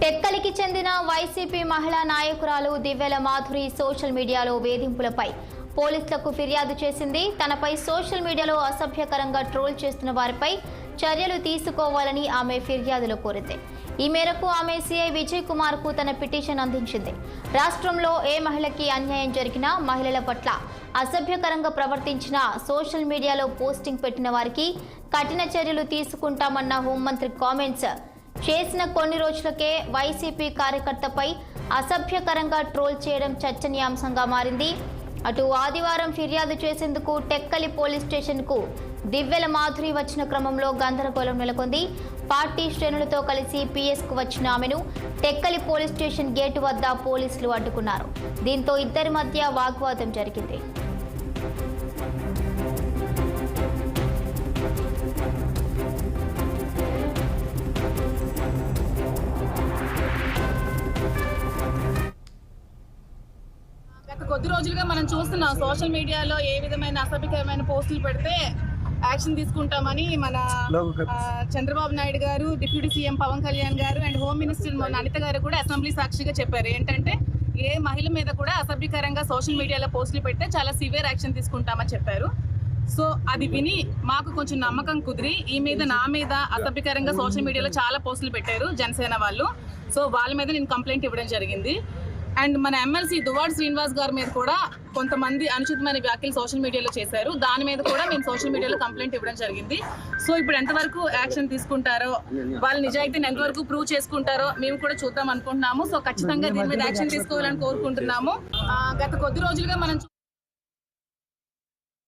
టెక్కలికి చెందిన వైసీపీ మహిళా నాయకురాలు దివ్యల మాధురి సోషల్ మీడియాలో వేధింపులపై పోలీసులకు ఫిర్యాదు చేసింది. తనపై సోషల్ మీడియాలో అసభ్యకరంగా ట్రోల్ చేస్తున్న వారిపై చర్యలు తీసుకోవాలని ఆమె ఫిర్యాదులో కోరింది. ఈ మేరకు ఆమె సీఐ విజయ్ కుమార్ కు తన పిటిషన్ అందించింది. రాష్ట్రంలో ఏ మహిళకి అన్యాయం జరిగినా, మహిళల పట్ల అసభ్యకరంగా ప్రవర్తించిన, సోషల్ మీడియాలో పోస్టింగ్ పెట్టిన వారికి కఠిన చర్యలు తీసుకుంటామన్న హోంమంత్రి కామెంట్స్ చేసిన కొన్ని రోజులకే వైసీపీ కార్యకర్తపై అసభ్యకరంగా ట్రోల్ చేయడం చర్చనీయాంశంగా మారింది. అటు ఆదివారం ఫిర్యాదు చేసేందుకు టెక్కలి పోలీస్ స్టేషన్కు దివ్యల మాధురి వచ్చిన క్రమంలో గందరగోళం నెలకొంది. పార్టీ శ్రేణులతో కలిసి పిఎస్కు వచ్చిన ఆమెను టెక్కలి పోలీస్ స్టేషన్ గేటు వద్ద పోలీసులు అడ్డుకున్నారు. దీంతో ఇద్దరి మధ్య వాగ్వాదం జరిగింది. కొద్ది రోజులుగా మనం చూస్తున్నాం సోషల్ మీడియాలో ఏ విధమైన అసభ్యకరమైన పోస్టులు పెడితే యాక్షన్ తీసుకుంటామని మన చంద్రబాబు నాయుడు గారు, డిప్యూటీ సీఎం పవన్ కళ్యాణ్ గారు అండ్ హోమ్ మినిస్టర్ అనిత గారు కూడా అసెంబ్లీ సాక్షిగా చెప్పారు. ఏంటంటే ఏ మహిళ మీద కూడా అసభ్యకరంగా సోషల్ మీడియాలో పోస్టులు పెడితే చాలా సివియర్ యాక్షన్ తీసుకుంటామని చెప్పారు. సో అది విని మాకు కొంచెం నమ్మకం కుదిరి నా మీద అసభ్యకరంగా సోషల్ మీడియాలో చాలా పోస్టులు పెట్టారు జనసేన వాళ్ళు. సో వాళ్ళ మీద నేను కంప్లైంట్ ఇవ్వడం జరిగింది. అండ్ మన ఎమ్మెల్సీ దువ్వాడ శ్రీనివాస్ గారి మీద కూడా కొంతమంది అనుచితమైన వ్యాఖ్యలు సోషల్ మీడియాలో చేశారు. దాని మీద కూడా మేము సోషల్ మీడియాలో కంప్లైంట్ ఇవ్వడం జరిగింది. సో ఇప్పుడు ఎంతవరకు యాక్షన్ తీసుకుంటారో, వాళ్ళ నిజాయితీని ఎంతవరకు ప్రూవ్ చేసుకుంటారో మేము కూడా చూద్దాం అనుకుంటున్నాము. సో ఖచ్చితంగా దీని మీద యాక్షన్ తీసుకోవాలని కోరుకుంటున్నాము. గత కొద్ది రోజులుగా మనం